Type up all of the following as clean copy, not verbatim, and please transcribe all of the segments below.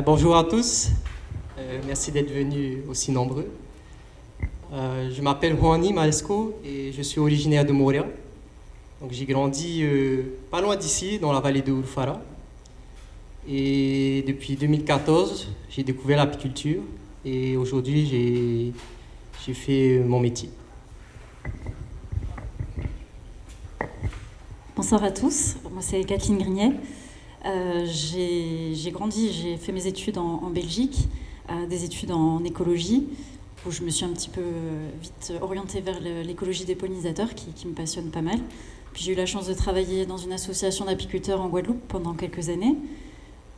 Bonjour à tous, merci d'être venus aussi nombreux. Je m'appelle Juani Malesco et je suis originaire de Moria. Donc, j'ai grandi pas loin d'ici, dans la vallée de Oulfara. Et depuis 2014, j'ai découvert l'apiculture et aujourd'hui, j'ai fait mon métier. Bonsoir à tous, moi c'est Kathleen Grignet. J'ai fait mes études en Belgique, des études en écologie, où je me suis un petit peu vite orientée vers l'écologie des pollinisateurs, qui me passionne pas mal. Puis j'ai eu la chance de travailler dans une association d'apiculteurs en Guadeloupe pendant quelques années,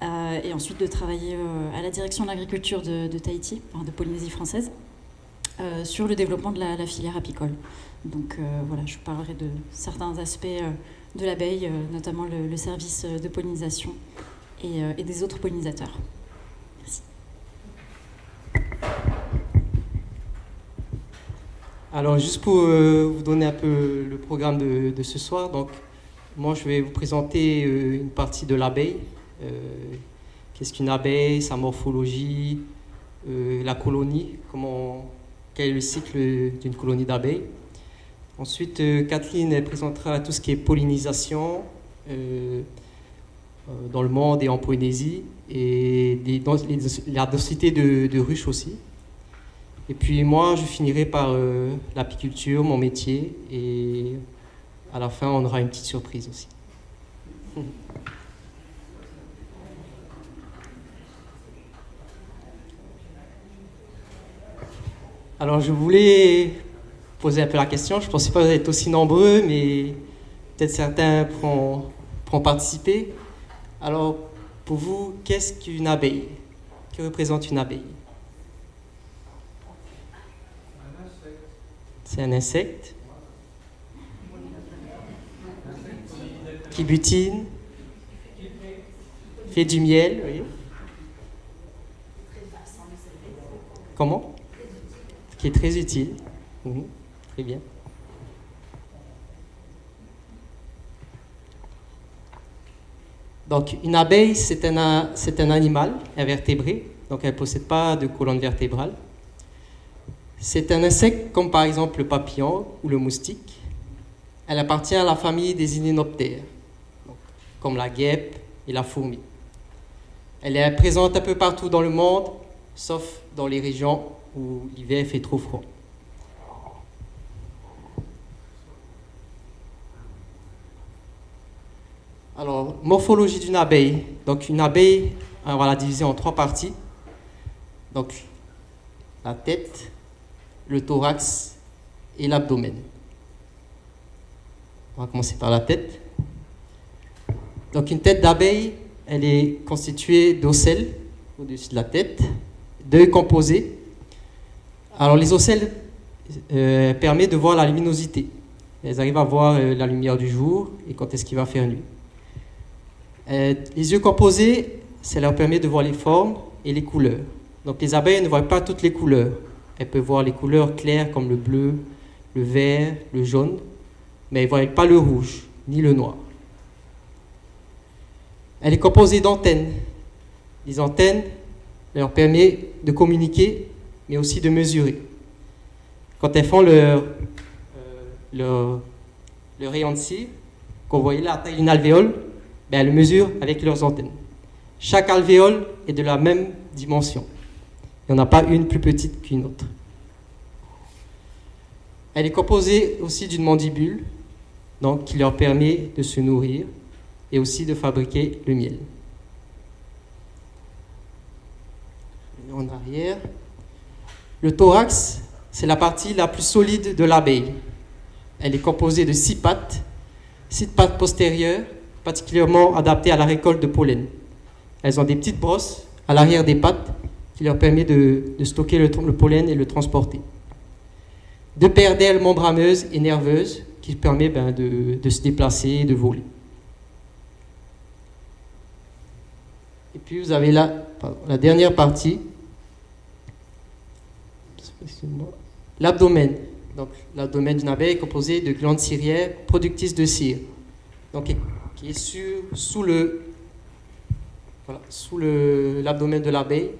et ensuite de travailler à la direction de l'agriculture de Tahiti, de Polynésie française, sur le développement de la filière apicole. Donc voilà, je parlerai de certains aspects de l'abeille, notamment le service de pollinisation et des autres pollinisateurs. Merci. Alors, juste pour vous donner un peu le programme de ce soir, donc, moi je vais vous présenter une partie de l'abeille. Qu'est-ce qu'une abeille, sa morphologie, la colonie, quel est le cycle d'une colonie d'abeilles. Ensuite, Kathleen elle présentera tout ce qui est pollinisation dans le monde et en Polynésie, et la densité de ruches aussi. Et puis moi, je finirai par l'apiculture, mon métier, et à la fin, on aura une petite surprise aussi. Alors, je voulais poser un peu la question. Je ne pensais pas être aussi nombreux, mais peut-être certains pourront participer. Alors, pour vous, qu'est-ce qu'une abeille? Que représente une abeille? C'est un insecte qui butine, fait du miel, oui. Comment? Qui est très utile. Très bien. Donc, une abeille, c'est un animal invertébré, donc elle ne possède pas de colonne vertébrale. C'est un insecte comme par exemple le papillon ou le moustique. Elle appartient à la famille des hyménoptères, comme la guêpe et la fourmi. Elle est présente un peu partout dans le monde, sauf dans les régions où l'hiver fait trop froid. Alors, morphologie d'une abeille. Donc, une abeille, on va la diviser en 3 parties. Donc, la tête, le thorax et l'abdomen. On va commencer par la tête. Donc, une tête d'abeille, elle est constituée d'ocelles au-dessus de la tête, d'œils composés. Alors, les ocelles permettent de voir la luminosité. Elles arrivent à voir la lumière du jour et quand est-ce qu'il va faire nuit. Les yeux composés, ça leur permet de voir les formes et les couleurs. Donc les abeilles ne voient pas toutes les couleurs. Elles peuvent voir les couleurs claires comme le bleu, le vert, le jaune, mais elles ne voient pas le rouge ni le noir. Elle est composée d'antennes. Les antennes leur permettent de communiquer, mais aussi de mesurer. Quand elles font leur rayon de cire, qu'on voyait là, la taille d'une alvéole, elles mesurent avec leurs antennes. Chaque alvéole est de la même dimension. Il n'y en a pas une plus petite qu'une autre. Elle est composée aussi d'une mandibule, donc, qui leur permet de se nourrir et aussi de fabriquer le miel. En arrière. Le thorax, c'est la partie la plus solide de l'abeille. Elle est composée de 6 pattes postérieures, particulièrement adaptées à la récolte de pollen. Elles ont des petites brosses à l'arrière des pattes qui leur permet de stocker le pollen et le transporter. 2 paires d'ailes membraneuses et nerveuses qui permettent de se déplacer et de voler. Et puis vous avez la dernière partie, l'abdomen. Donc l'abdomen d'une abeille est composé de glandes ciliaires productrices de cire. Donc qui est sous le voilà, sous l'abdomen de l'abeille.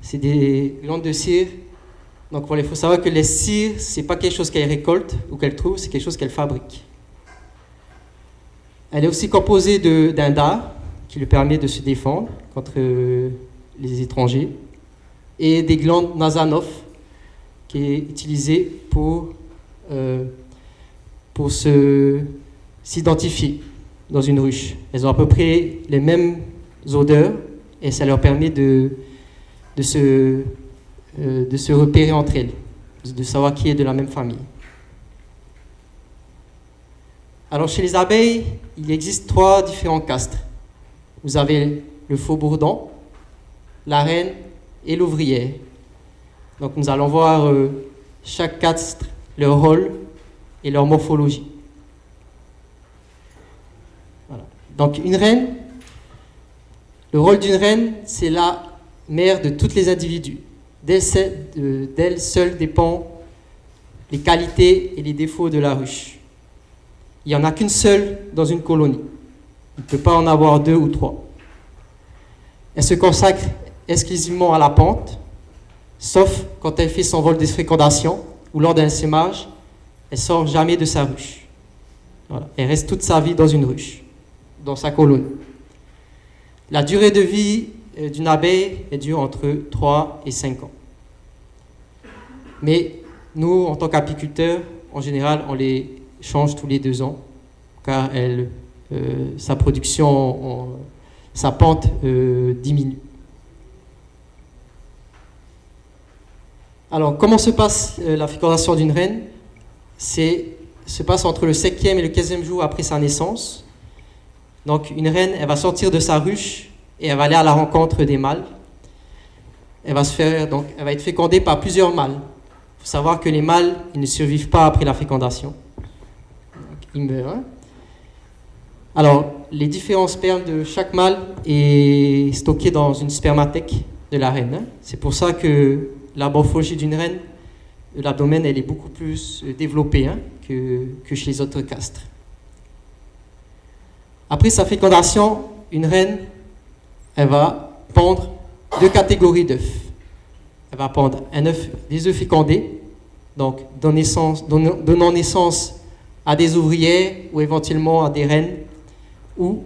C'est des glandes de cire. Donc voilà, il faut savoir que les cires, c'est pas quelque chose qu'elle récolte ou qu'elle trouve, c'est quelque chose qu'elle fabrique. Elle est aussi composée d'un dard qui lui permet de se défendre contre les étrangers et des glandes nasanophes qui est utilisée pour s'identifier dans une ruche. Elles ont à peu près les mêmes odeurs et ça leur permet de se repérer entre elles, de savoir qui est de la même famille. Alors chez les abeilles, il existe 3 différents castres. Vous avez le faux-bourdon, la reine et l'ouvrière. Donc nous allons voir chaque castre, leur rôle et leur morphologie. Voilà. Donc une reine, le rôle d'une reine, c'est la mère de tous les individus. D'elle seule dépend les qualités et les défauts de la ruche. Il n'y en a qu'une seule dans une colonie. Il ne peut pas en avoir 2 ou 3. Elle se consacre exclusivement à la ponte, sauf quand elle fait son vol de fécondation ou lors d'un sémage, elle ne sort jamais de sa ruche. Voilà. Elle reste toute sa vie dans une ruche, dans sa colonie. La durée de vie d'une abeille est dure entre 3 et 5 ans. Mais nous, en tant qu'apiculteurs, en général, on les change tous les 2 ans, car sa production, sa pente diminue. Alors, comment se passe la fécondation d'une reine? Se passe entre le 5e et le 15e jour après sa naissance. Donc, une reine, elle va sortir de sa ruche et elle va aller à la rencontre des mâles. Elle va être fécondée par plusieurs mâles. Il faut savoir que les mâles, ils ne survivent pas après la fécondation. Donc, ils meurent. Alors, les différents spermes de chaque mâle est stocké dans une spermathèque de la reine. C'est pour ça que la morphologie d'une reine, l'abdomen, elle est beaucoup plus développée que chez les autres castres. Après sa fécondation, une reine, elle va pondre 2 catégories d'œufs. Elle va pondre des œufs fécondés, donc donnant naissance à des ouvrières ou éventuellement à des reines, ou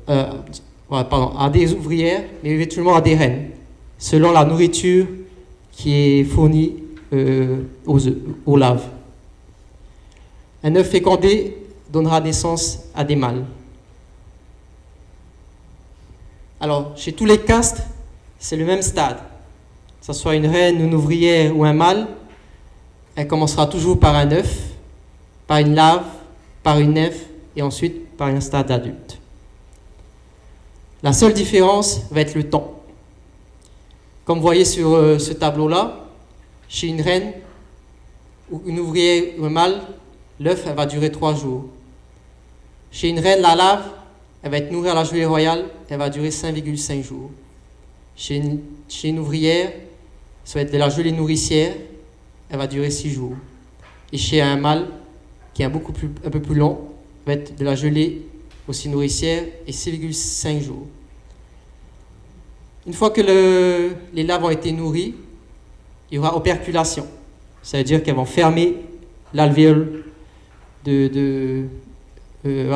à des ouvrières, mais éventuellement à des reines, selon la nourriture qui est fournie aux larves. Un œuf fécondé donnera naissance à des mâles. Alors, chez tous les castres, c'est le même stade. Que ce soit une reine, une ouvrière ou un mâle, elle commencera toujours par un œuf, par une larve, par une nef et ensuite par un stade adulte. La seule différence va être le temps. Comme vous voyez sur ce tableau-là, chez une reine ou une ouvrière ou un mâle, l'œuf va durer 3 jours. Chez une reine, la larve, elle va être nourrie à la gelée royale, elle va durer 5,5 jours. Chez une ouvrière, ça va être de la gelée nourricière, elle va durer 6 jours. Et chez un mâle, qui est un peu plus long, va être de la gelée aussi nourricière et 6,5 jours. Une fois que les larves ont été nourries, il y aura operculation. Ça veut dire qu'elles vont fermer l'alvéole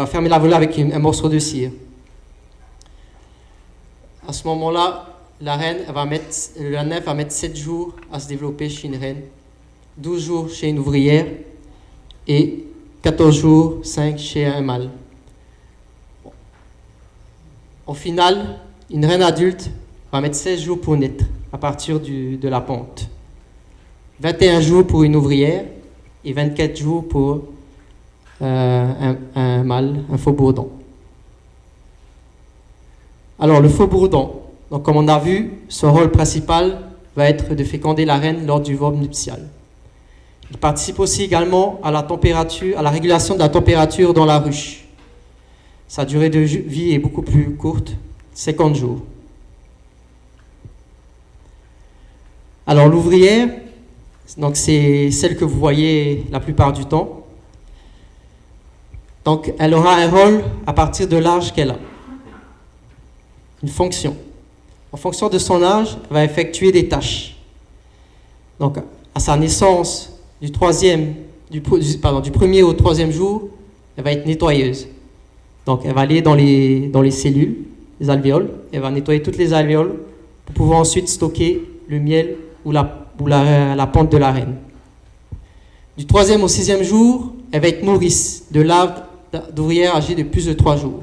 fermer l'alvéole avec un morceau de cire. À ce moment-là, la nef va mettre 7 jours à se développer chez une reine, 12 jours chez une ouvrière et 14 jours, 5 chez un mâle. Au final, une reine adulte va mettre 16 jours pour naître à partir de la ponte. 21 jours pour une ouvrière et 24 jours pour un mâle, un faux-bourdon. Alors, le faux-bourdon, donc comme on a vu, son rôle principal va être de féconder la reine lors du vol nuptial. Il participe aussi également à la régulation de la température dans la ruche. Sa durée de vie est beaucoup plus courte, 50 jours. Alors l'ouvrière, donc c'est celle que vous voyez la plupart du temps. Donc elle aura un rôle à partir de l'âge qu'elle a. une fonction. En fonction de son âge, elle va effectuer des tâches. Donc, à sa naissance, du premier au troisième jour, elle va être nettoyeuse. Donc, elle va aller dans les cellules, les alvéoles, elle va nettoyer toutes les alvéoles pour pouvoir ensuite stocker le miel ou la pente de la reine. Du 3e au 6e jour, elle va être nourrice de larves d'ouvrières âgées de plus de 3 jours.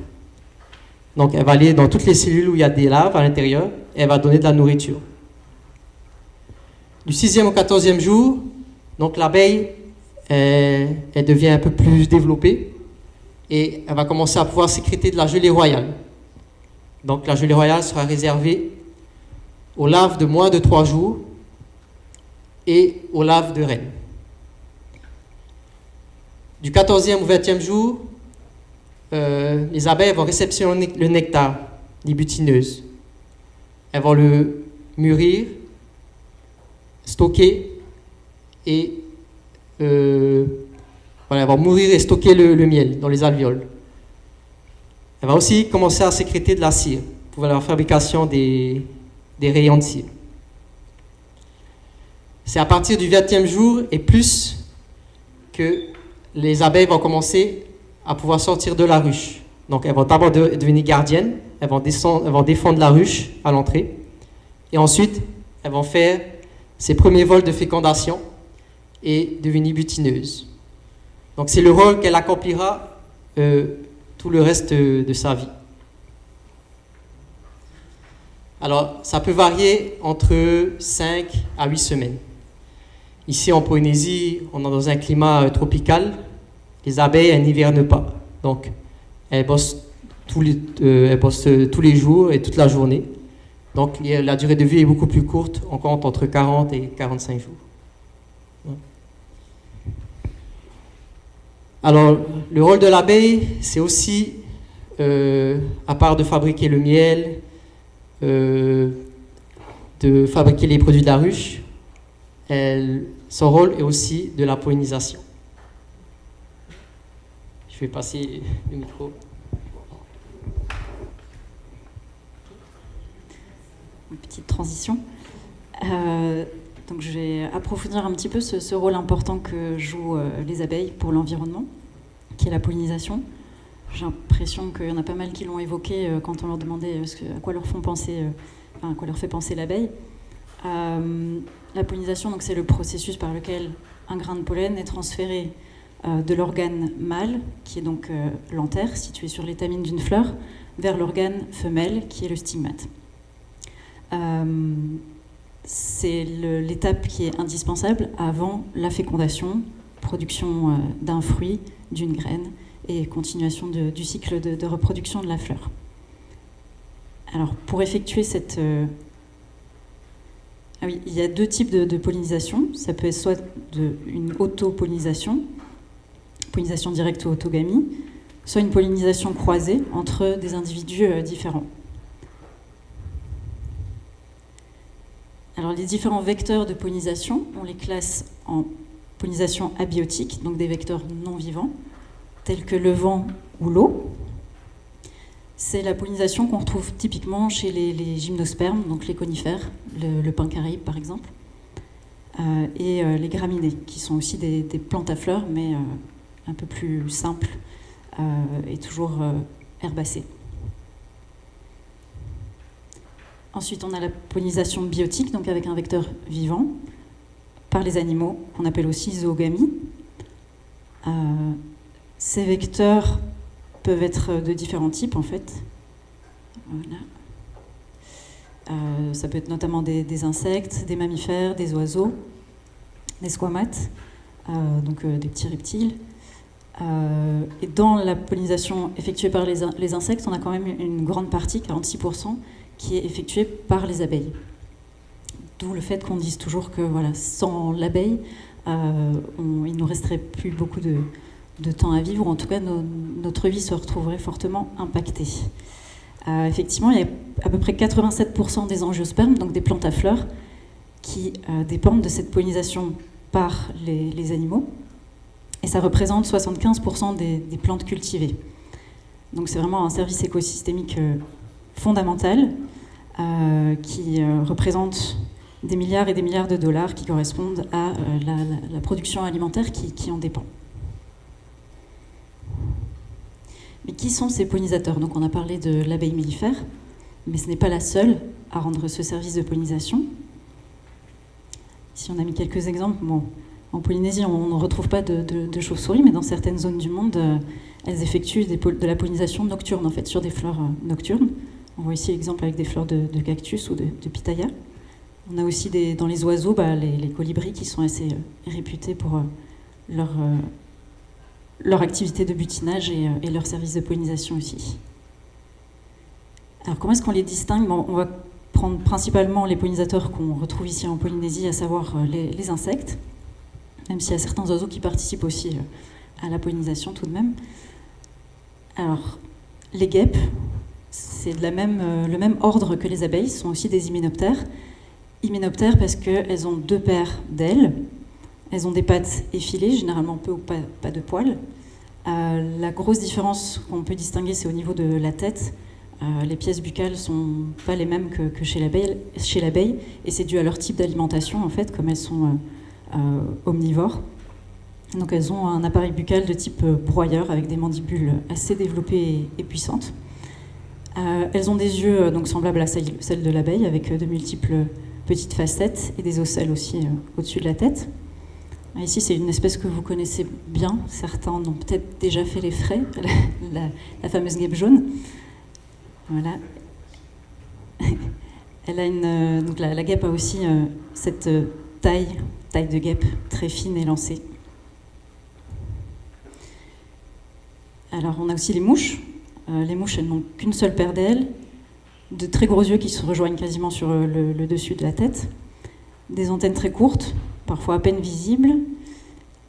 Donc, elle va aller dans toutes les cellules où il y a des larves à l'intérieur et elle va donner de la nourriture. Du 6e au 14e jour, donc l'abeille, elle devient un peu plus développée et elle va commencer à pouvoir sécréter de la gelée royale. Donc, la gelée royale sera réservée aux larves de moins de 3 jours et aux larves de reine. Du 14e au 20e jour, les abeilles vont réceptionner le nectar des butineuses. Elles vont le mûrir, stocker et elles vont mûrir et stocker le miel dans les alvéoles. Elle va aussi commencer à sécréter de la cire pour la fabrication des rayons de cire. C'est à partir du 20e jour et plus que les abeilles vont commencer à pouvoir sortir de la ruche. Donc elles vont d'abord devenir gardiennes, elles vont défendre la ruche à l'entrée, et ensuite elles vont faire ses premiers vols de fécondation et devenir butineuses. Donc c'est le rôle qu'elle accomplira tout le reste de sa vie. Alors ça peut varier entre 5 à 8 semaines. Ici en Polynésie, on est dans un climat tropical. Les abeilles, elles n'hivernent pas. Donc, elles bossent tous les jours et toute la journée. Donc, la durée de vie est beaucoup plus courte. On compte entre 40 et 45 jours. Alors, le rôle de l'abeille, c'est aussi, à part de fabriquer le miel, de fabriquer les produits de la ruche, son rôle est aussi de la pollinisation. Je vais passer le micro. Une petite transition. Donc je vais approfondir un petit peu ce rôle important que jouent les abeilles pour l'environnement, qui est la pollinisation. J'ai l'impression qu'il y en a pas mal qui l'ont évoqué quand on leur demandait à quoi leur fait penser l'abeille. La pollinisation, donc, c'est le processus par lequel un grain de pollen est transféré de l'organe mâle, qui est donc l'anthère, situé sur l'étamine d'une fleur, vers l'organe femelle, qui est le stigmate. C'est l'étape qui est indispensable avant la fécondation, production d'un fruit, d'une graine, et continuation du cycle de reproduction de la fleur. Alors, pour effectuer cette... il y a 2 types de pollinisation. Ça peut être soit une autopollinisation, pollinisation directe ou autogamie, soit une pollinisation croisée entre des individus différents. Alors, les différents vecteurs de pollinisation, on les classe en pollinisation abiotique, donc des vecteurs non vivants, tels que le vent ou l'eau. C'est la pollinisation qu'on retrouve typiquement chez les gymnospermes, donc les conifères, le pin caraïbe par exemple, et les graminées, qui sont aussi des plantes à fleurs, mais un peu plus simples et toujours herbacées. Ensuite, on a la pollinisation biotique, donc avec un vecteur vivant, par les animaux, qu'on appelle aussi zoogamie. Ces vecteurs peuvent être de différents types, en fait. Voilà. Ça peut être notamment des insectes, des mammifères, des oiseaux, des squamates, donc des petits reptiles. Et dans la pollinisation effectuée par les insectes, on a quand même une grande partie, 46%, qui est effectuée par les abeilles. D'où le fait qu'on dise toujours que voilà, sans l'abeille, il ne nous resterait plus beaucoup de temps à vivre, ou en tout cas notre vie se retrouverait fortement impactée. Effectivement, il y a à peu près 87% des angiospermes, donc des plantes à fleurs, qui dépendent de cette pollinisation par les animaux, et ça représente 75% des plantes cultivées. Donc c'est vraiment un service écosystémique fondamentale qui représente des milliards et des milliards de dollars qui correspondent à la production alimentaire qui en dépend. Mais qui sont ces pollinisateurs? Donc on a parlé de l'abeille mellifère, mais ce n'est pas la seule à rendre ce service de pollinisation. Ici on a mis quelques exemples. Bon, en Polynésie on ne retrouve pas de chauves-souris, mais dans certaines zones du monde, elles effectuent de la pollinisation nocturne, en fait, sur des fleurs nocturnes. On voit ici l'exemple avec des fleurs de cactus ou de pitaya. On a aussi dans les oiseaux les colibris qui sont assez réputés pour leur activité de butinage et leur service de pollinisation aussi. Alors comment est-ce qu'on les distingue? On va prendre principalement les pollinisateurs qu'on retrouve ici en Polynésie, à savoir les insectes, même s'il y a certains oiseaux qui participent aussi à la pollinisation tout de même. Alors, les guêpes, c'est le même ordre que les abeilles, sont aussi des hyménoptères. Hyménoptères parce qu'elles ont 2 paires d'ailes, elles ont des pattes effilées, généralement peu ou pas de poils. La grosse différence qu'on peut distinguer, c'est au niveau de la tête. Les pièces buccales ne sont pas les mêmes que chez l'abeille, et c'est dû à leur type d'alimentation, en fait, comme elles sont omnivores. Donc elles ont un appareil buccal de type broyeur, avec des mandibules assez développées et puissantes. Elles ont des yeux donc semblables à celles de l'abeille, avec de multiples petites facettes et des ocelles aussi au-dessus de la tête. Ici, c'est une espèce que vous connaissez bien. Certains en ont peut-être déjà fait les frais, la fameuse guêpe jaune. Voilà. Elle a donc la guêpe a aussi cette taille de guêpe très fine et lancée. Alors, on a aussi les mouches. Les mouches, elles n'ont qu'une seule paire d'ailes, de très gros yeux qui se rejoignent quasiment sur le dessus de la tête, des antennes très courtes, parfois à peine visibles,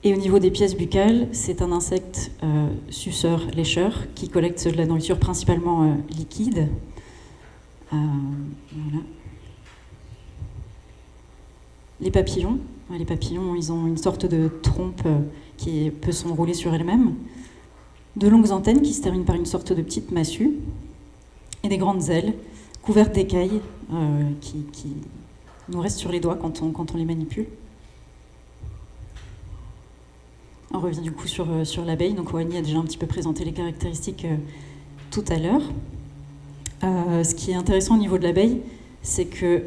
et au niveau des pièces buccales, c'est un insecte suceur-lécheur qui collecte de la nourriture principalement liquide. Voilà. Les papillons, ils ont une sorte de trompe qui peut s'enrouler sur elle-même, de longues antennes qui se terminent par une sorte de petite massue, et des grandes ailes couvertes d'écailles qui nous restent sur les doigts quand on les manipule. On revient du coup sur l'abeille. Donc Oani a déjà un petit peu présenté les caractéristiques tout à l'heure. Ce qui est intéressant au niveau de l'abeille, c'est que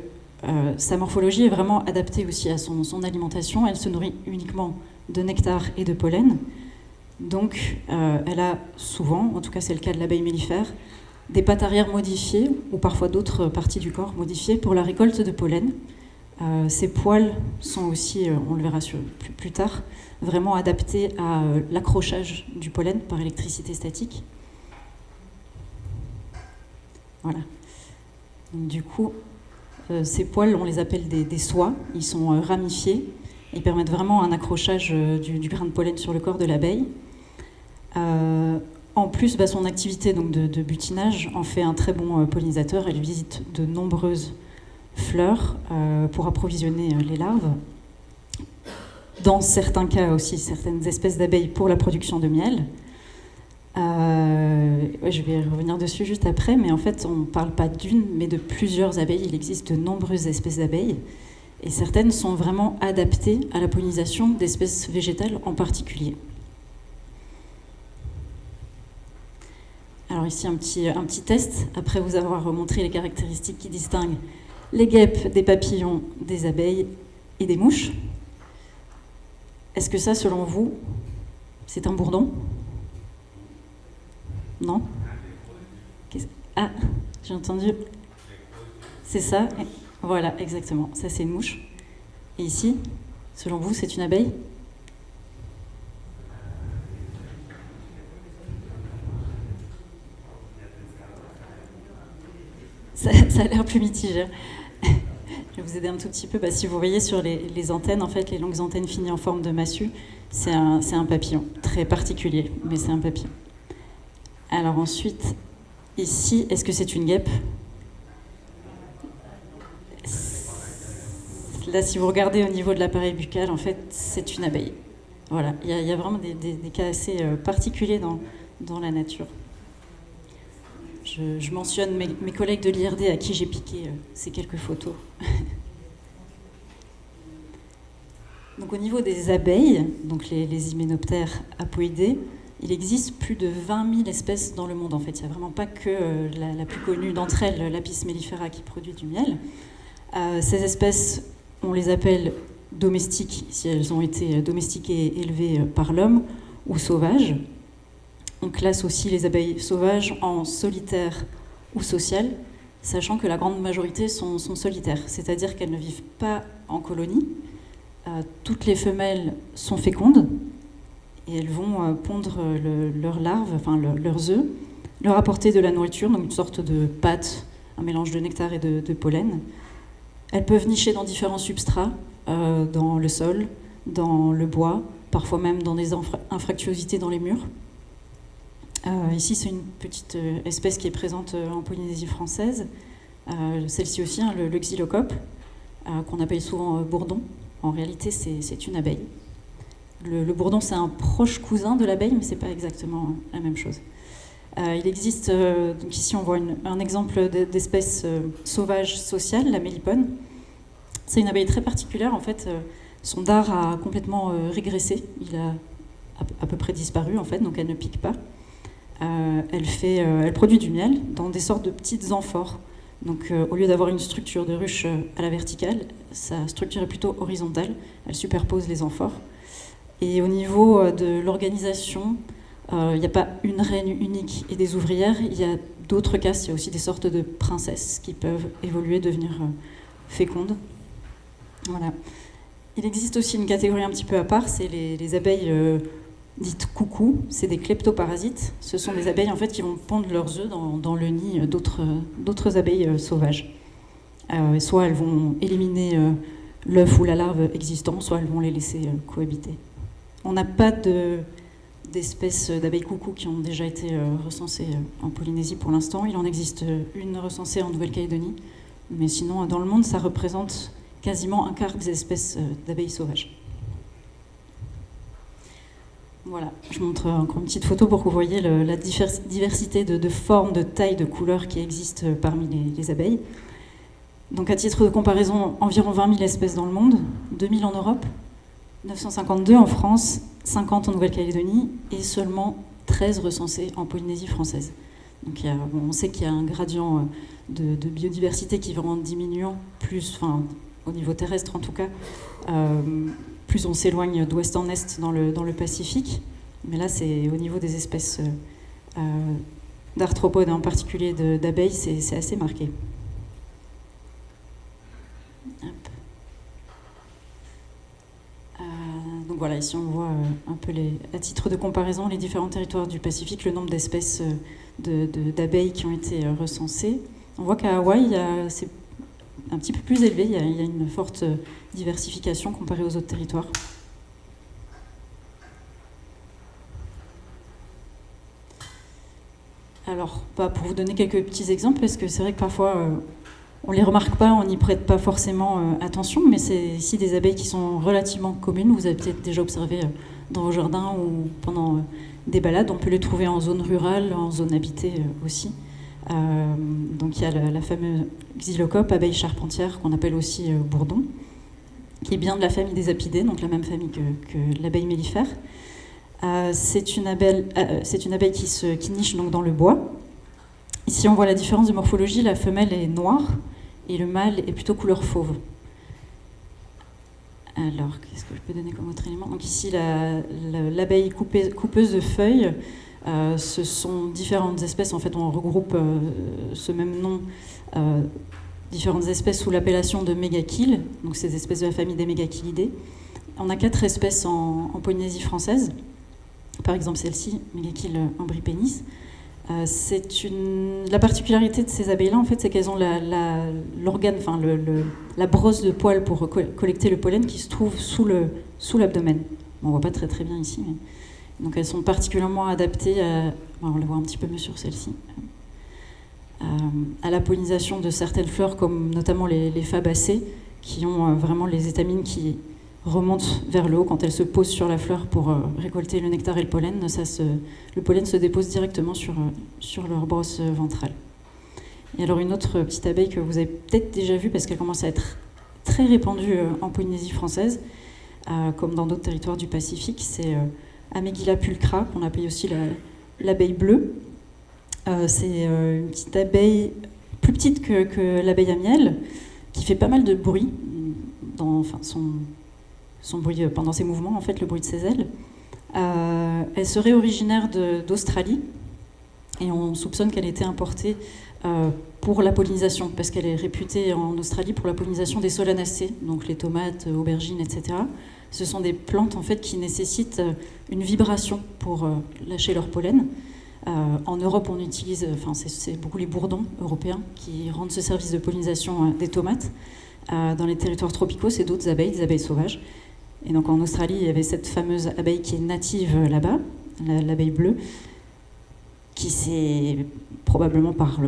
sa morphologie est vraiment adaptée aussi à son alimentation. Elle se nourrit uniquement de nectar et de pollen. Donc elle a souvent, en tout cas c'est le cas de l'abeille mellifère, des pattes arrière modifiées, ou parfois d'autres parties du corps modifiées pour la récolte de pollen. Ces poils sont aussi, on le verra plus tard, vraiment adaptés à l'accrochage du pollen par électricité statique. Voilà. Donc, du coup, ces poils, on les appelle des soies. Ils sont ramifiés. Ils permettent vraiment un accrochage du grain de pollen sur le corps de l'abeille. En plus, son activité donc, de butinage en fait un très bon pollinisateur. Elle visite de nombreuses fleurs pour approvisionner les larves. Dans certains cas aussi, certaines espèces d'abeilles pour la production de miel. Je vais revenir dessus juste après, mais en fait, on ne parle pas d'une, mais de plusieurs abeilles. Il existe de nombreuses espèces d'abeilles, et certaines sont vraiment adaptées à la pollinisation d'espèces végétales en particulier. Alors ici, un petit test, après vous avoir montré les caractéristiques qui distinguent les guêpes des papillons, des abeilles et des mouches. Est-ce que ça, selon vous, c'est un bourdon? Non? Ah, j'ai entendu. C'est ça? Voilà, exactement. Ça, c'est une mouche. Et ici, selon vous, c'est une abeille? Ça a l'air plus mitigé. Je vais vous aider un tout petit peu. Si vous voyez sur les antennes, en fait, les longues antennes finies en forme de massue, c'est un papillon. Très particulier, mais c'est un papillon. Alors ensuite, ici, est-ce que c'est une guêpe? Là, si vous regardez au niveau de l'appareil buccal, en fait, c'est une abeille. Voilà, il y a vraiment des cas assez particuliers dans la nature. je mentionne mes collègues de l'IRD à qui j'ai piqué ces quelques photos. Donc au niveau des abeilles, donc les hyménoptères apoidés, il existe plus de 20 000 espèces dans le monde en fait. Il n'y a vraiment pas que la plus connue d'entre elles, l'Apis mellifera, qui produit du miel. Ces espèces, on les appelle domestiques si elles ont été domestiquées et élevées par l'homme, ou sauvages. On classe aussi les abeilles sauvages en solitaires ou sociales, sachant que la grande majorité sont solitaires, c'est-à-dire qu'elles ne vivent pas en colonie. Toutes les femelles sont fécondes et elles vont pondre leurs larves, enfin leurs œufs, leur apporter de la nourriture, donc une sorte de pâte, un mélange de nectar et de pollen. Elles peuvent nicher dans différents substrats, dans le sol, dans le bois, parfois même dans des infractuosités dans les murs. Ici, c'est une petite espèce qui est présente en Polynésie française. Celle-ci aussi, hein, le xylocope, qu'on appelle souvent bourdon. En réalité, c'est une abeille. Le bourdon, c'est un proche cousin de l'abeille, mais ce n'est pas exactement la même chose. Il existe, donc ici on voit un exemple d'espèce sauvage sociale, la mélipone. C'est une abeille très particulière, en fait. Son dard a complètement régressé, il a à peu près disparu, en fait, donc elle ne pique pas. Elle produit du miel dans des sortes de petites amphores. Donc au lieu d'avoir une structure de ruche à la verticale, sa structure est plutôt horizontale, elle superpose les amphores. Et au niveau de l'organisation, il n'y a pas une reine unique et des ouvrières, il y a d'autres castes, il y a aussi des sortes de princesses qui peuvent évoluer, devenir fécondes. Voilà. Il existe aussi une catégorie un petit peu à part, c'est les abeilles dites coucou, c'est des kleptoparasites. Ce sont des abeilles en fait qui vont pondre leurs œufs dans le nid d'autres abeilles sauvages. Soit elles vont éliminer l'œuf ou la larve existant, soit elles vont les laisser cohabiter. On n'a pas d'espèces d'abeilles coucou qui ont déjà été recensées en Polynésie pour l'instant. Il en existe une recensée en Nouvelle-Calédonie, mais sinon dans le monde ça représente quasiment un quart des espèces d'abeilles sauvages. Voilà, je montre encore une petite photo pour que vous voyez la diversité de formes, de tailles, de couleurs qui existent parmi les abeilles. Donc à titre de comparaison, environ 20 000 espèces dans le monde, 2 000 en Europe, 952 en France, 50 en Nouvelle-Calédonie et seulement 13 recensées en Polynésie française. Donc on sait qu'il y a un gradient de biodiversité qui va en diminuant, au niveau terrestre en tout cas, plus on s'éloigne d'ouest en est dans le Pacifique. Mais là, c'est au niveau des espèces d'arthropodes, en particulier d'abeilles, c'est assez marqué. Donc voilà, ici on voit un peu à titre de comparaison les différents territoires du Pacifique, le nombre d'espèces d'abeilles qui ont été recensées. On voit qu'à Hawaï, c'est un petit peu plus élevé, il y a une forte diversification comparée aux autres territoires. Alors, pour vous donner quelques petits exemples, parce que c'est vrai que parfois on ne les remarque pas, on n'y prête pas forcément attention, mais c'est ici des abeilles qui sont relativement communes. Vous avez peut-être déjà observé dans vos jardins ou pendant des balades. On peut les trouver en zone rurale, en zone habitée aussi. Donc il y a la fameuse xylocope, abeille charpentière, qu'on appelle aussi bourdon, qui est bien de la famille des apidés, donc la même famille que l'abeille mellifère. C'est une abeille qui niche donc dans le bois. Ici, on voit la différence de morphologie. La femelle est noire et le mâle est plutôt couleur fauve. Alors, qu'est-ce que je peux donner comme autre élément? Donc ici, l'abeille coupeuse de feuilles. Ce sont différentes espèces. En fait, on regroupe ce même nom, différentes espèces sous l'appellation de mégachyle. Donc, ces espèces de la famille des mégachylidés. On a 4 espèces en Polynésie française. Par exemple, celle-ci, Mégachyle embrypénis. La particularité de ces abeilles-là, en fait, c'est qu'elles ont l'organe, la brosse de poils pour collecter le pollen qui se trouve sous l'abdomen. Bon, on voit pas très très bien ici, mais donc elles sont particulièrement adaptées on le voit un petit peu mieux sur celle-ci, à la pollinisation de certaines fleurs, comme notamment les fabacées, qui ont vraiment les étamines qui remontent vers le haut quand elles se posent sur la fleur pour récolter le nectar et le pollen. Le pollen se dépose directement sur leur brosse ventrale. Et alors une autre petite abeille que vous avez peut-être déjà vue parce qu'elle commence à être très répandue en Polynésie française, comme dans d'autres territoires du Pacifique, c'est Amegilla pulchra, qu'on appelle aussi l'abeille bleue. C'est une petite abeille plus petite que l'abeille à miel, qui fait pas mal de bruit, son bruit pendant ses mouvements, en fait, le bruit de ses ailes. Elle serait originaire d'Australie, et on soupçonne qu'elle ait été importée pour la pollinisation, parce qu'elle est réputée en Australie pour la pollinisation des solanacées, donc les tomates, aubergines, etc. Ce sont des plantes en fait qui nécessitent une vibration pour lâcher leur pollen. En Europe, on utilise, c'est beaucoup les bourdons européens qui rendent ce service de pollinisation des tomates. Dans les territoires tropicaux, c'est d'autres abeilles, des abeilles sauvages. Et donc en Australie, il y avait cette fameuse abeille qui est native là-bas, l'abeille bleue, qui s'est probablement par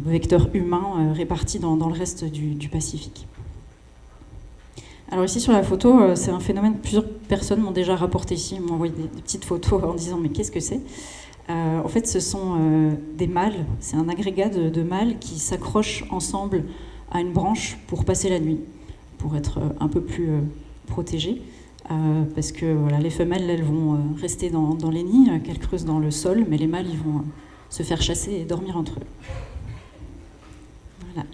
vecteur humain répartie dans le reste du Pacifique. Alors ici sur la photo, c'est un phénomène que plusieurs personnes m'ont déjà rapporté ici, m'ont envoyé des petites photos en disant mais qu'est-ce que c'est ? En fait ce sont des mâles, c'est un agrégat de mâles qui s'accrochent ensemble à une branche pour passer la nuit, pour être un peu plus protégés. Parce que voilà, les femelles elles vont rester dans les nids qu'elles creusent dans le sol, mais les mâles ils vont se faire chasser et dormir entre eux. Voilà.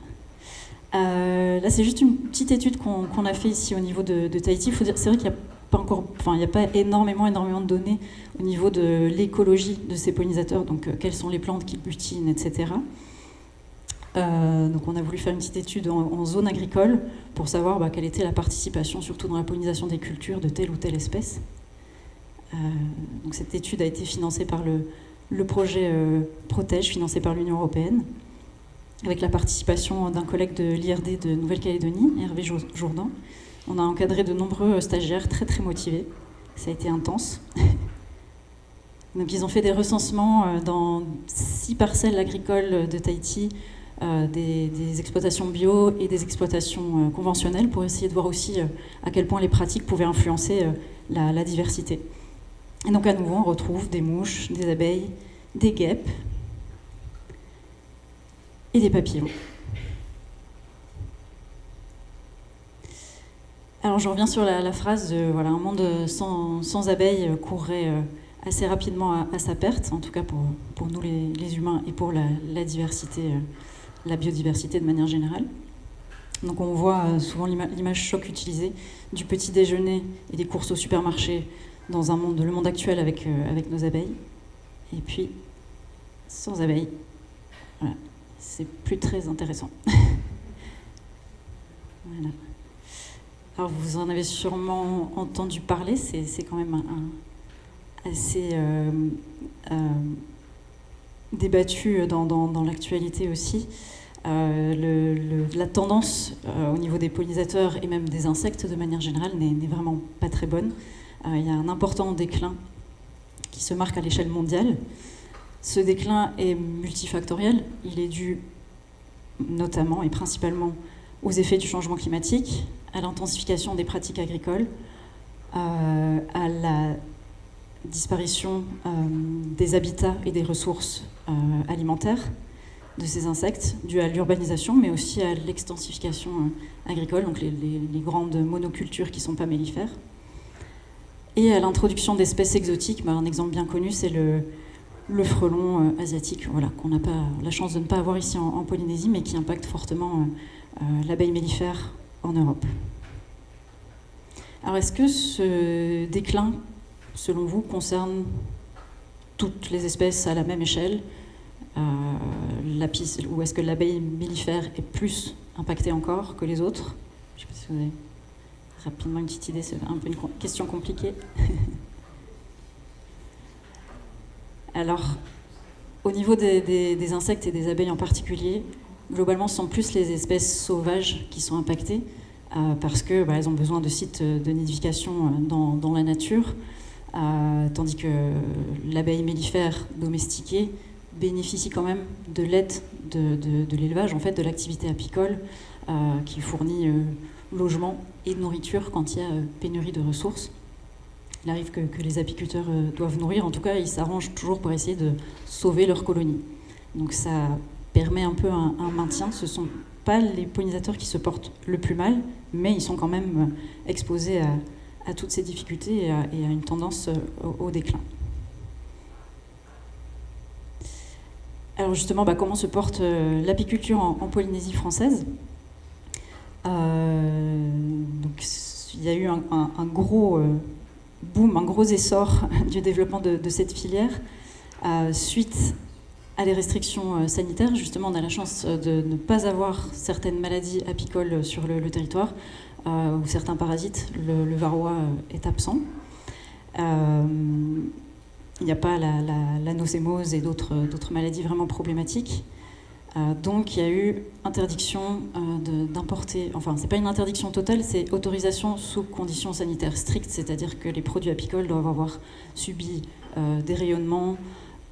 Là, c'est juste une petite étude qu'on a fait ici au niveau de Tahiti. Il faut dire, c'est vrai qu'il n'y a pas encore, il n'y a pas énormément de données au niveau de l'écologie de ces pollinisateurs, donc quelles sont les plantes qui butinent, etc. Donc on a voulu faire une petite étude en zone agricole pour savoir quelle était la participation, surtout dans la pollinisation des cultures, de telle ou telle espèce. Donc cette étude a été financée par le projet Protège, financé par l'Union européenne, avec la participation d'un collègue de l'IRD de Nouvelle-Calédonie, Hervé Jourdan. On a encadré de nombreux stagiaires très très motivés. Ça a été intense. Donc ils ont fait des recensements dans 6 parcelles agricoles de Tahiti, des exploitations bio et des exploitations conventionnelles, pour essayer de voir aussi à quel point les pratiques pouvaient influencer la diversité. Et donc à nouveau, on retrouve des mouches, des abeilles, des guêpes et des papillons. Alors je reviens sur la phrase de un monde sans abeilles courrait assez rapidement à sa perte, en tout cas pour nous les humains et pour la diversité, la biodiversité de manière générale. Donc on voit souvent l'image choc utilisée du petit déjeuner et des courses au supermarché dans le monde actuel avec nos abeilles. Et puis, sans abeilles, voilà, c'est plus très intéressant. Voilà. Alors vous en avez sûrement entendu parler, c'est quand même assez débattu dans l'actualité aussi. La tendance au niveau des pollinisateurs et même des insectes de manière générale n'est vraiment pas très bonne. Il y a un important déclin qui se marque à l'échelle mondiale. Ce déclin est multifactoriel. Il est dû notamment et principalement aux effets du changement climatique, à l'intensification des pratiques agricoles, à la disparition des habitats et des ressources alimentaires de ces insectes, dû à l'urbanisation, mais aussi à l'extensification agricole, donc les grandes monocultures qui ne sont pas mellifères, et à l'introduction d'espèces exotiques. Un exemple bien connu, c'est le frelon asiatique, qu'on n'a pas la chance de ne pas avoir ici en Polynésie, mais qui impacte fortement l'abeille mellifère en Europe. Alors est-ce que ce déclin, selon vous, concerne toutes les espèces à la même échelle, ou est-ce que l'abeille mellifère est plus impactée encore que les autres ? Je ne sais pas si vous avez rapidement une petite idée, c'est un peu une question compliquée. Alors, au niveau des insectes et des abeilles en particulier, globalement, ce sont plus les espèces sauvages qui sont impactées, parce que elles ont besoin de sites de nidification dans la nature, tandis que l'abeille mellifère domestiquée bénéficie quand même de l'aide de l'élevage, en fait, de l'activité apicole, qui fournit logement et de nourriture quand il y a pénurie de ressources. Il arrive que les apiculteurs doivent nourrir, en tout cas ils s'arrangent toujours pour essayer de sauver leur colonie. Donc ça permet un peu un maintien. Ce ne sont pas les pollinisateurs qui se portent le plus mal, mais ils sont quand même exposés à toutes ces difficultés et à une tendance au déclin. Alors justement, comment se porte l'apiculture en Polynésie française ? Donc, il y a eu un gros boom, un gros essor du développement de cette filière suite à des restrictions sanitaires. Justement, on a la chance de ne pas avoir certaines maladies apicoles sur le territoire, ou certains parasites. Le varroa est absent. Il n'y a pas la nocémose et d'autres maladies vraiment problématiques. Donc il y a eu interdiction d'importer, enfin c'est pas une interdiction totale, c'est autorisation sous conditions sanitaires strictes, c'est-à-dire que les produits apicoles doivent avoir subi des rayonnements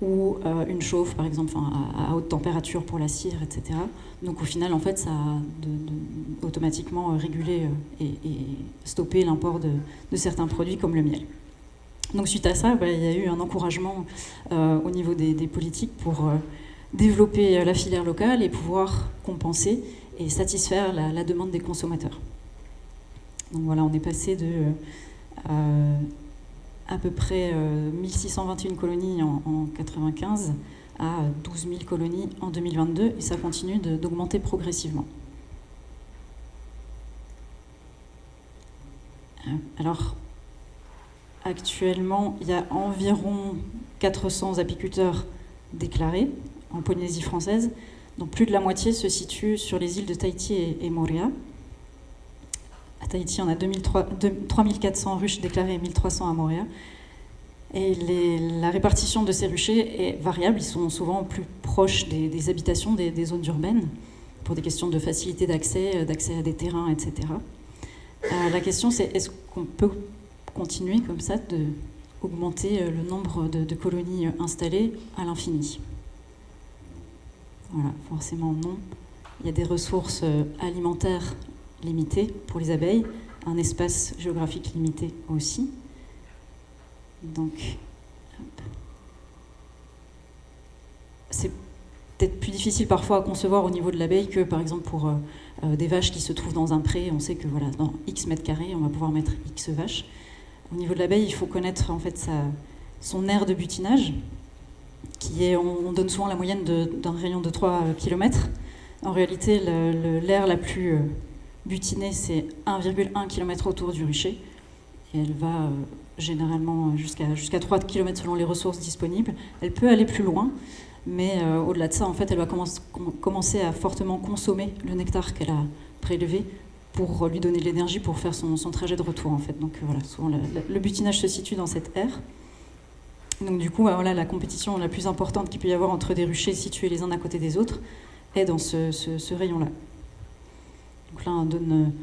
ou une chauffe par exemple à haute température pour la cire, etc. Donc au final en fait ça a automatiquement régulé et stoppé l'import de certains produits comme le miel. Donc suite à ça, il y a eu un encouragement au niveau des politiques pour développer la filière locale et pouvoir compenser et satisfaire la demande des consommateurs. Donc voilà, on est passé de à peu près 1621 colonies en 1995 à 12 000 colonies en 2022 et ça continue d'augmenter progressivement. Alors, actuellement, il y a environ 400 apiculteurs déclarés en Polynésie française, dont plus de la moitié se situe sur les îles de Tahiti et Moorea. À Tahiti, on a 3400 ruches déclarées et 1300 à Moorea. Et la répartition de ces ruchers est variable, ils sont souvent plus proches des habitations, des zones urbaines, pour des questions de facilité d'accès à des terrains, etc. La question c'est, est-ce qu'on peut continuer comme ça d'augmenter le nombre de colonies installées à l'infini ? Voilà, forcément non. Il y a des ressources alimentaires limitées pour les abeilles, un espace géographique limité aussi. Donc, c'est peut-être plus difficile parfois à concevoir au niveau de l'abeille que par exemple pour des vaches qui se trouvent dans un pré. On sait que voilà, dans X mètres carrés, on va pouvoir mettre X vaches. Au niveau de l'abeille, il faut connaître en fait son aire de butinage, qui est, on donne souvent la moyenne d'un rayon de 3 km. En réalité, l'aire la plus butinée, c'est 1,1 km autour du rucher. Et elle va généralement jusqu'à 3 km selon les ressources disponibles. Elle peut aller plus loin, mais au-delà de ça, en fait, elle va commencer à fortement consommer le nectar qu'elle a prélevé pour lui donner de l'énergie pour faire son trajet de retour, en fait. Donc voilà, souvent le butinage se situe dans cette aire. Donc du coup, voilà, la compétition la plus importante qu'il peut y avoir entre des ruchers situés les uns à côté des autres est dans ce rayon-là. Donc là, on donne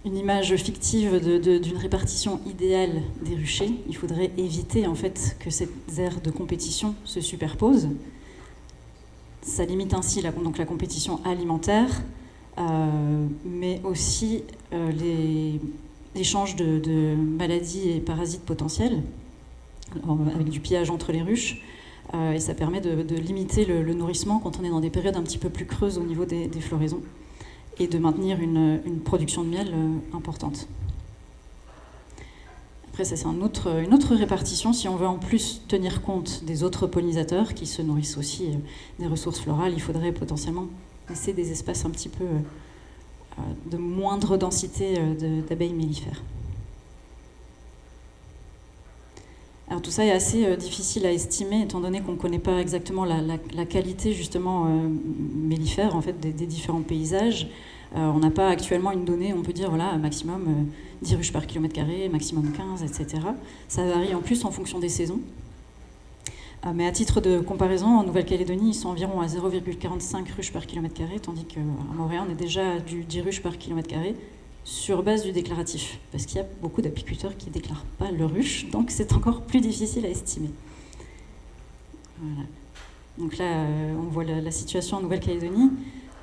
une image fictive d'une répartition idéale des ruchers. Il faudrait éviter en fait que ces aires de compétition se superposent. Ça limite ainsi la compétition alimentaire, mais aussi l'échange de maladies et parasites potentiels, avec du pillage entre les ruches, et ça permet de limiter le nourrissement quand on est dans des périodes un petit peu plus creuses au niveau des floraisons, et de maintenir une production de miel importante. Après, ça c'est une autre répartition. Si on veut en plus tenir compte des autres pollinisateurs qui se nourrissent aussi des ressources florales, il faudrait potentiellement laisser des espaces un petit peu de moindre densité d'abeilles mellifères. Alors tout ça est assez difficile à estimer, étant donné qu'on ne connaît pas exactement la qualité justement mellifère en fait, des différents paysages. On n'a pas actuellement une donnée, on peut dire voilà, maximum 10 ruches par kilomètre carré, maximum 15, etc. Ça varie en plus en fonction des saisons. Mais à titre de comparaison, en Nouvelle-Calédonie, ils sont environ à 0,45 ruches par kilomètre carré, tandis qu'à Moorea, on est déjà à du 10 ruches par kilomètre carré, sur base du déclaratif, parce qu'il y a beaucoup d'apiculteurs qui ne déclarent pas leurs ruches, donc c'est encore plus difficile à estimer. Voilà. Donc là, on voit la situation en Nouvelle-Calédonie.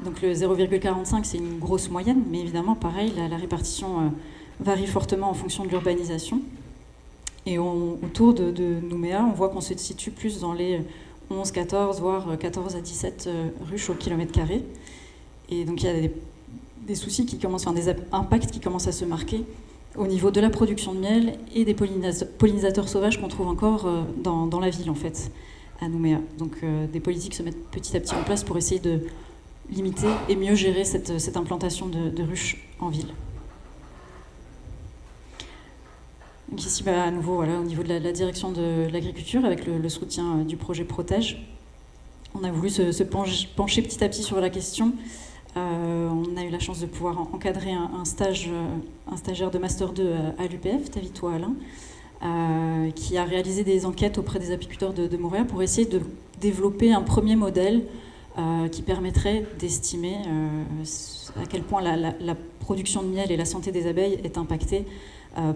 Donc le 0,45, c'est une grosse moyenne, mais évidemment, pareil, la répartition varie fortement en fonction de l'urbanisation. Et autour de Nouméa, on voit qu'on se situe plus dans les 11, 14, voire 14 à 17 ruches au kilomètre carré. Et donc il y a des soucis qui commencent, enfin des impacts qui commencent à se marquer au niveau de la production de miel et des pollinisateurs sauvages qu'on trouve encore dans la ville, en fait, à Nouméa. Donc des politiques se mettent petit à petit en place pour essayer de limiter et mieux gérer cette implantation de ruches en ville. Donc ici, à nouveau, voilà, au niveau de la direction de l'agriculture, avec le soutien du projet Protège, on a voulu se pencher petit à petit sur la question. On a eu la chance de pouvoir encadrer un stagiaire de Master 2 à l'UPF, Tavito Alain, qui a réalisé des enquêtes auprès des apiculteurs de Montréal pour essayer de développer un premier modèle qui permettrait d'estimer à quel point la production de miel et la santé des abeilles est impactée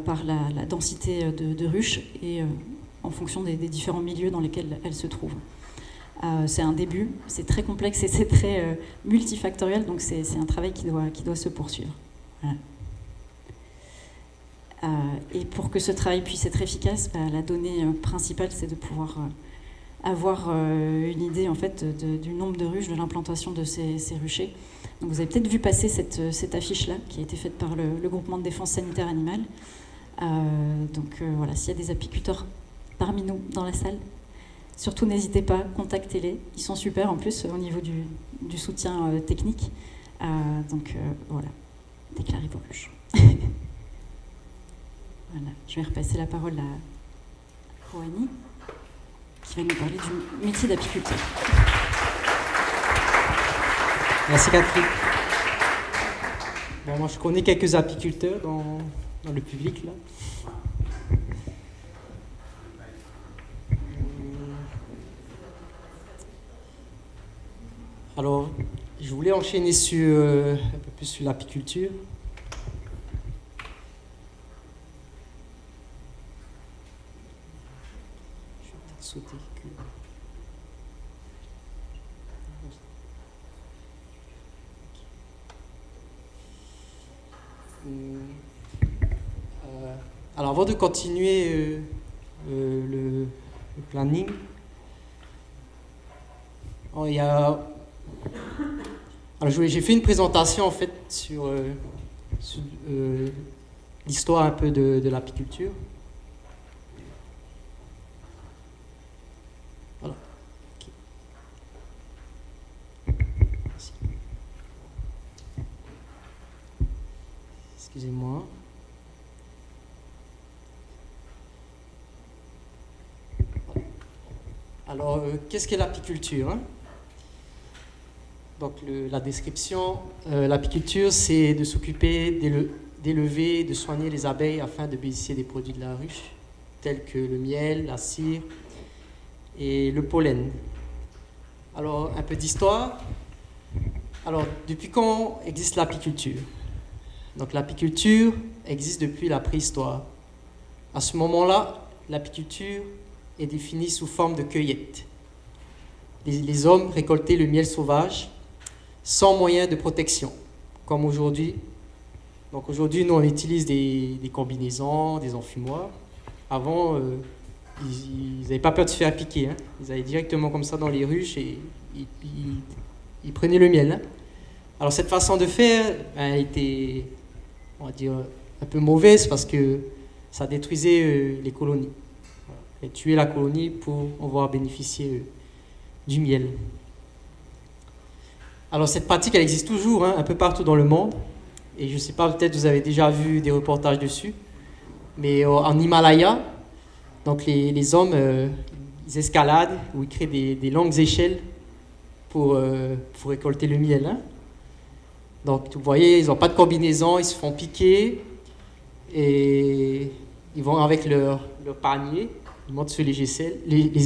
par la densité de ruches et en fonction des différents milieux dans lesquels elles se trouvent. C'est un début, c'est très complexe et c'est très multifactoriel, donc c'est un travail qui doit se poursuivre. Voilà. Et pour que ce travail puisse être efficace, la donnée principale, c'est de pouvoir avoir une idée en fait du nombre de ruches, de l'implantation de ces ruchers. Donc vous avez peut-être vu passer cette affiche-là, qui a été faite par le groupement de défense sanitaire animale. Voilà, s'il y a des apiculteurs parmi nous dans la salle, surtout n'hésitez pas, contactez-les. Ils sont super en plus au niveau du soutien technique. Voilà, déclarez vos ruches. Voilà, je vais repasser la parole à Rohani, qui va nous parler du métier d'apiculteur. Merci Catherine. Bon, moi je connais quelques apiculteurs dans le public là. Alors, je voulais enchaîner sur un peu plus sur l'apiculture. Je vais peut-être sauter que... Alors, avant de continuer le planning, j'ai fait une présentation en fait sur l'histoire un peu de l'apiculture. Voilà. Okay. Merci. Excusez-moi. Alors, qu'est-ce qu'est l'apiculture, hein? Donc, la description, l'apiculture, c'est de s'occuper d'élever, de soigner les abeilles afin de bénéficier des produits de la ruche, tels que le miel, la cire et le pollen. Alors, un peu d'histoire. Alors, depuis quand existe l'apiculture? Donc, l'apiculture existe depuis la préhistoire. À ce moment-là, l'apiculture est définie sous forme de cueillette. Les hommes récoltaient le miel sauvage sans moyen de protection, comme aujourd'hui. Donc aujourd'hui, nous, on utilise des combinaisons, des enfumoirs. Avant, ils n'avaient pas peur de se faire piquer. Hein. Ils allaient directement comme ça dans les ruches et ils prenaient le miel. Hein. Alors cette façon de faire était, on va dire, un peu mauvaise parce que ça détruisait les colonies. Voilà. Et tuer la colonie pour pouvoir bénéficier du miel. Alors cette pratique, elle existe toujours un peu partout dans le monde. Et je ne sais pas, peut-être vous avez déjà vu des reportages dessus. Mais en Himalaya, donc les hommes, ils escaladent ou ils créent des longues échelles pour récolter le miel. Hein. Donc vous voyez, ils n'ont pas de combinaison, ils se font piquer. Et ils vont avec leur panier, ils montent sur les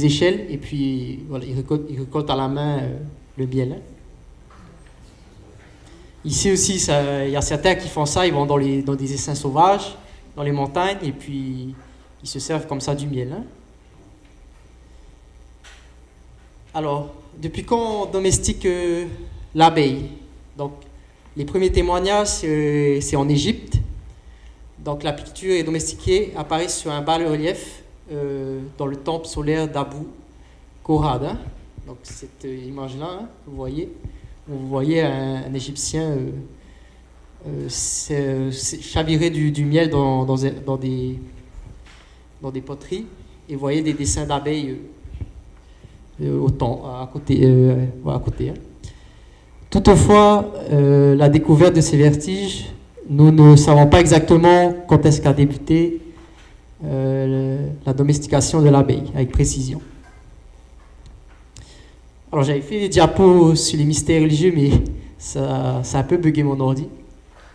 échelles et puis voilà, ils récoltent à la main le miel. Hein. Ici aussi, il y a certains qui font ça, ils vont dans des essaims sauvages, dans les montagnes, et puis ils se servent comme ça du miel. Hein. Alors, depuis quand on domestique l'abeille? Donc, les premiers témoignages, c'est en Égypte. Donc, l'apiculture est domestiquée apparaît sur un bas-relief dans le temple solaire d'Abu Korad. Hein. Donc, cette image-là, hein, vous voyez un Égyptien chavirer du miel dans des poteries, et vous voyez des dessins d'abeilles à côté. Hein. Toutefois, la découverte de ces vestiges, nous ne savons pas exactement quand est-ce qu'a débuté la domestication de l'abeille, avec précision. Alors j'avais fait des diapos sur les mystères religieux, mais ça a un peu bugué mon ordi,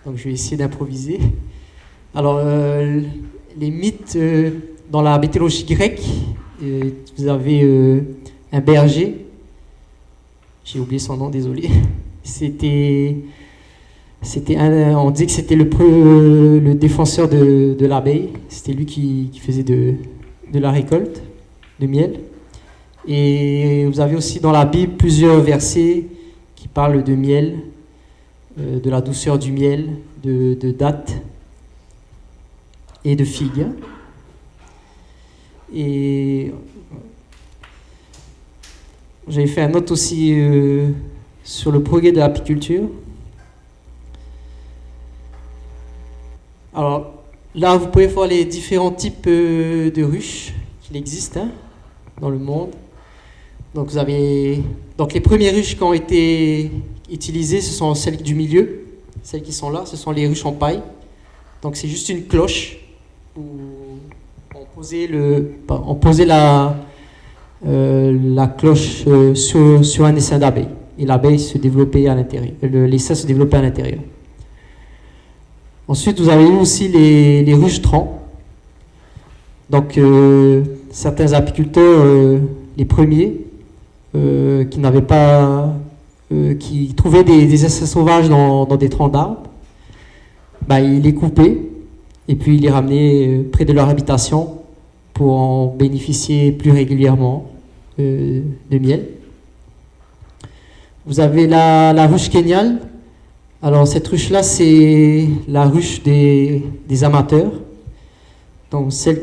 donc je vais essayer d'improviser. Alors les mythes dans la mythologie grecque, vous avez un berger, j'ai oublié son nom, désolé. On dit que c'était le défenseur de l'abeille. C'était lui qui faisait de la récolte de miel. Et vous avez aussi dans la Bible plusieurs versets qui parlent de miel, de la douceur du miel, de dattes et de figues. Et j'avais fait un note aussi sur le progrès de l'apiculture. Alors là, vous pouvez voir les différents types de ruches qu'il existe dans le monde. Donc les premières ruches qui ont été utilisées, ce sont celles du milieu, celles qui sont là, ce sont les ruches en paille. Donc c'est juste une cloche où on posait la cloche sur un essaim d'abeilles, et l'abeille se développait à l'intérieur, l'essaim se développait à l'intérieur. Ensuite, vous avez eu aussi les ruches troncs. Donc, certains apiculteurs, les premiers, qui trouvaient des essaims sauvages dans des troncs d'arbres, ils les coupaient et puis ils les ramenaient près de leur habitation pour en bénéficier plus régulièrement de miel. Vous avez la ruche kéniale. Alors cette ruche-là, c'est la ruche des amateurs. Donc c'est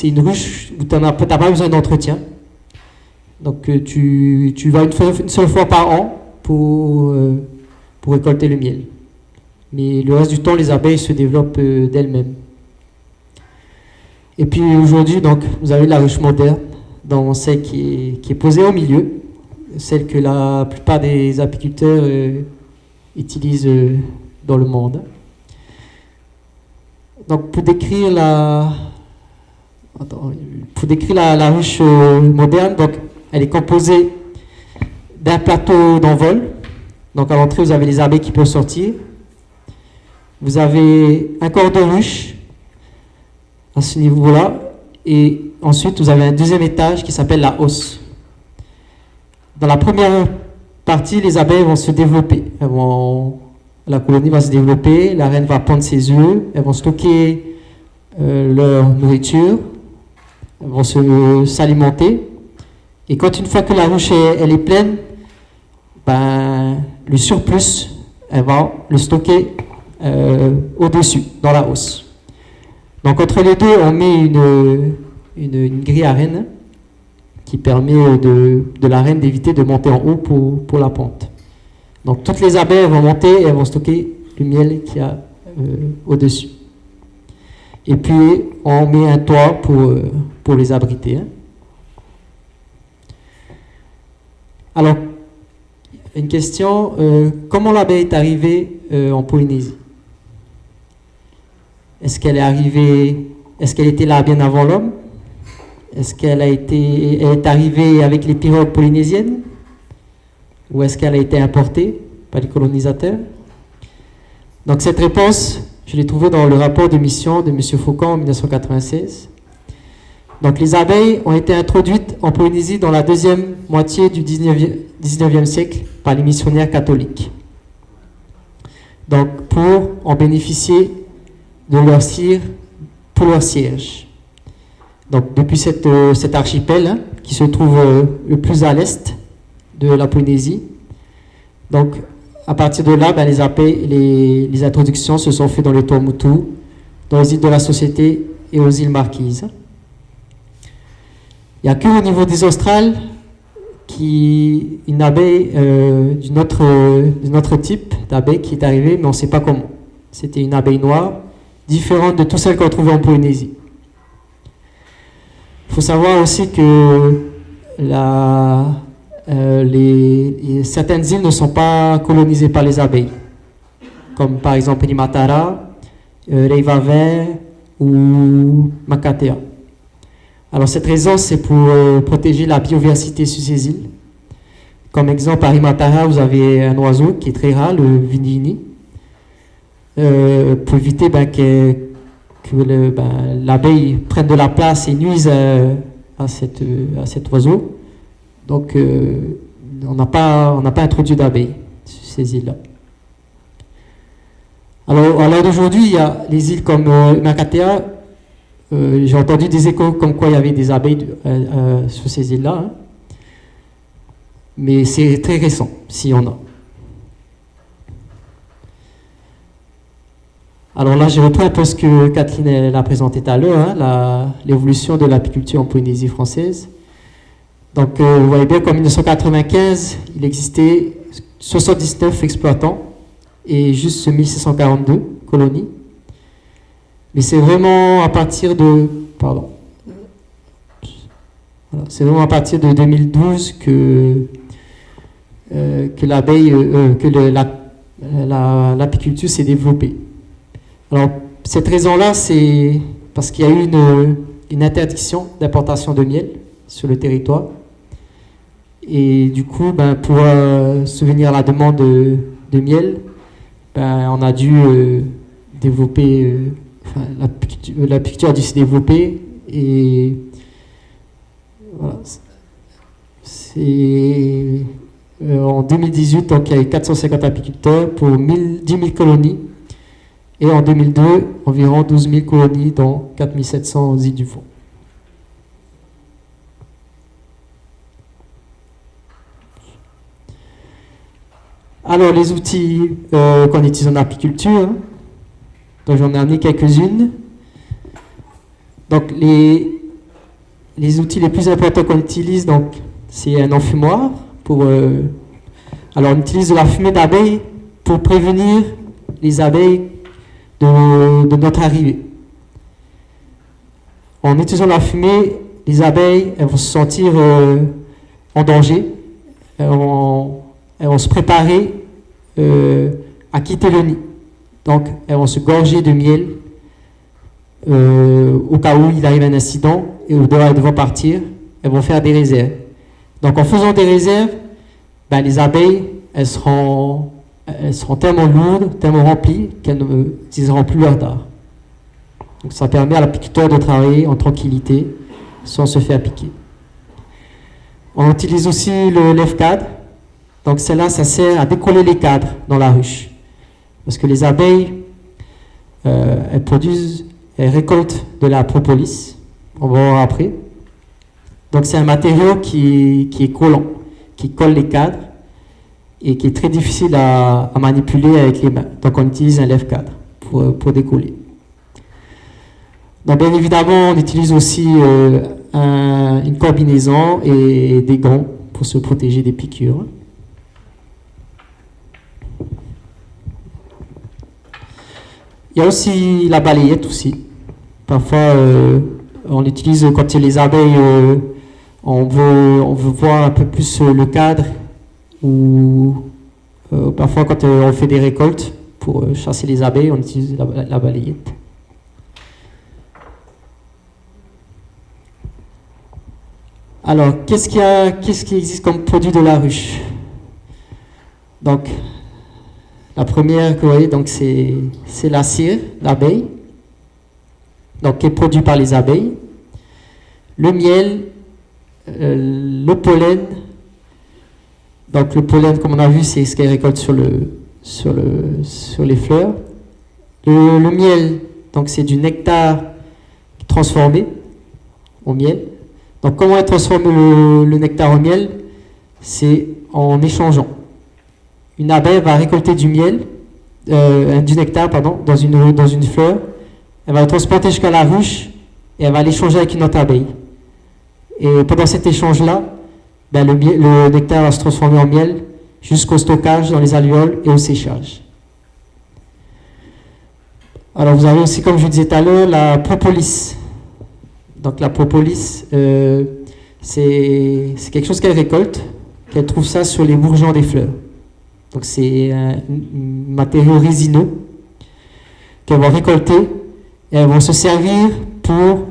une ruche où tu n'as pas besoin d'entretien. Donc tu vas une seule fois par an pour récolter le miel. Mais le reste du temps, les abeilles se développent d'elles-mêmes. Et puis aujourd'hui, donc, vous avez la ruche moderne, donc celle qui est posée au milieu, celle que la plupart des apiculteurs utilisent dans le monde. Donc pour décrire la ruche moderne, donc, elle est composée d'un plateau d'envol. Donc à l'entrée, vous avez les abeilles qui peuvent sortir. Vous avez un corps de ruche à ce niveau-là, et ensuite vous avez un deuxième étage qui s'appelle la hausse. Dans la première partie, les abeilles vont se développer. La colonie va se développer, la reine va pondre ses œufs, elles vont stocker leur nourriture, elles vont s'alimenter. Et quand une fois que la ruche elle est pleine, le surplus, elle va le stocker au-dessus, dans la hausse. Donc entre les deux, on met une grille à reine qui permet de la reine d'éviter de monter en haut pour la ponte. Donc toutes les abeilles vont monter et elles vont stocker le miel qu'il y a au-dessus. Et puis on met un toit pour les abriter. Alors, une question, comment l'abeille est arrivée en Polynésie? Est-ce qu'elle était là bien avant l'homme? Est-ce qu'elle est arrivée avec les pirogues polynésiennes? Ou est-ce qu'elle a été importée par les colonisateurs? Donc cette réponse, je l'ai trouvée dans le rapport de mission de M. Faucon en 1996. Donc les abeilles ont été introduites en Polynésie dans la deuxième moitié du 19e siècle par les missionnaires catholiques. Donc pour en bénéficier de leur cire pour leur siège. Donc depuis cet archipel qui se trouve le plus à l'est de la Polynésie, donc à partir de là, les introductions se sont faites dans les Tuamotu, dans les îles de la Société et aux îles Marquises. Il n'y a qu'au niveau des Australes une abeille d'un autre type d'abeille qui est arrivée, mais on ne sait pas comment. C'était une abeille noire, différente de toutes celles qu'on trouvait en Polynésie. Il faut savoir aussi que certaines îles ne sont pas colonisées par les abeilles, comme par exemple Limatara, Reivavin ou Makatea. Alors cette raison, c'est pour protéger la biodiversité sur ces îles. Comme exemple, à Limatara, vous avez un oiseau qui est très rare, le vinini, pour éviter que l'abeille prenne de la place et nuise à cet oiseau. Donc, on n'a pas introduit d'abeilles sur ces îles-là. Alors, à l'heure d'aujourd'hui, il y a les îles comme Makatea. J'ai entendu des échos comme quoi il y avait des abeilles sur ces îles-là. Hein. Mais c'est très récent, s'il y en a. Alors là, j'ai repris un peu ce que Kathleen a présenté tout à l'heure, hein, l'évolution de l'apiculture en Polynésie française. Donc, vous voyez bien qu'en 1995, il existait 79 exploitants et juste 1642 colonies. Mais c'est vraiment à partir de... Pardon. Voilà, c'est vraiment à partir de 2012 que l'apiculture s'est développée. Alors, cette raison-là, c'est parce qu'il y a eu une interdiction d'importation de miel sur le territoire. Et du coup, pour subvenir à la demande de miel, on a dû développer, l'apiculture a dû se développer. Et voilà. C'est en 2018, donc il y a eu 450 apiculteurs pour 10 000 colonies. Et en 2002, environ 12 000 colonies dans 4 700 îles du fond. Alors, les outils qu'on utilise en apiculture, hein. Donc j'en ai amené quelques-unes. Donc, les outils les plus importants qu'on utilise, donc, c'est un enfumoir. Alors, on utilise de la fumée d'abeilles pour prévenir les abeilles de notre arrivée. En utilisant la fumée, les abeilles elles vont se sentir en danger, elles vont se préparer à quitter le nid. Donc, elles vont se gorger de miel au cas où il arrive un incident et où elles devront partir, elles vont faire des réserves. Donc, en faisant des réserves, les abeilles, elles seront tellement lourdes, tellement remplies qu'elles n'utiliseront plus leur dard. Donc ça permet à l'apiculteur de travailler en tranquillité sans se faire piquer. On utilise aussi le lève-cadre. Donc celle-là, ça sert à décoller les cadres dans la ruche. Parce que les abeilles, elles récoltent de la propolis. On va voir après. Donc c'est un matériau qui est collant, qui colle les cadres et qui est très difficile à manipuler avec les mains. Donc on utilise un lève-cadre pour décoller. Donc bien évidemment, on utilise aussi une combinaison et des gants pour se protéger des piqûres. Il y a aussi la balayette aussi. Parfois, on l'utilise quand les abeilles, on veut voir un peu plus le cadre, ou parfois quand on fait des récoltes pour chasser les abeilles, on utilise la balayette. Alors, qu'est-ce qui existe comme produit de la ruche? Donc, la première que vous voyez, donc c'est la cire d'abeille, donc qui est produit par les abeilles, le miel, le pollen. Donc le pollen, comme on a vu, c'est ce qu'elles récoltent sur les fleurs. Le miel, donc c'est du nectar transformé au miel. Donc comment est transformé le nectar au miel? C'est en échangeant. une abeille va récolter du miel, du nectar, pardon, dans une fleur. Elle va le transporter jusqu'à la ruche et elle va l'échanger avec une autre abeille. Et pendant cet échange-là, ben, le nectar va se transformer en miel jusqu'au stockage dans les alvéoles et au séchage. Alors vous avez aussi, comme je vous disais tout à l'heure, la propolis. Donc la propolis, c'est quelque chose qu'elle récolte, qu'elle trouve ça sur les bourgeons des fleurs. Donc c'est un matériau résineux qu'elles vont récolter et elles vont se servir pour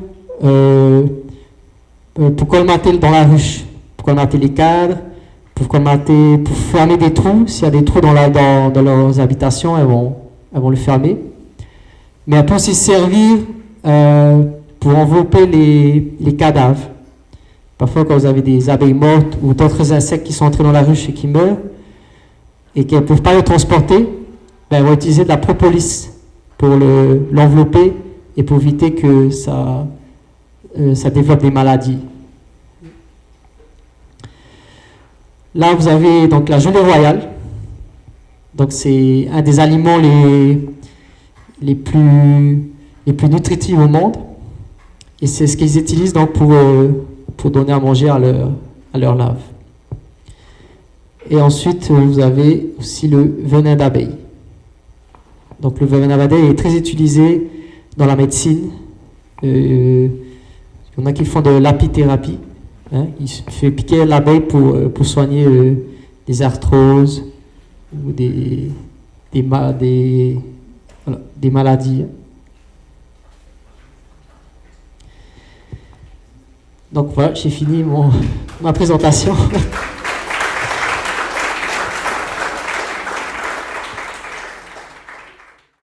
colmater dans la ruche, pour colmater les cadres, pour fermer des trous. S'il y a des trous dans leurs habitations, elles vont le fermer. Mais elles peuvent aussi servir pour envelopper les cadavres. Parfois, quand vous avez des abeilles mortes ou d'autres insectes qui sont entrés dans la ruche et qui meurent, et qu'elles ne peuvent pas le transporter, ben, elles vont utiliser de la propolis pour l'envelopper et pour éviter que ça développe des maladies. Là, vous avez donc la gelée royale. Donc, c'est un des aliments les plus nutritifs au monde. Et c'est ce qu'ils utilisent donc pour donner à manger à leur larve. Et ensuite, vous avez aussi le venin d'abeille. Donc, le venin d'abeille est très utilisé dans la médecine. Il y en a qui font de l'apithérapie. Hein. Il fait piquer l'abeille pour soigner des arthroses ou des maladies. Donc voilà, j'ai fini ma présentation.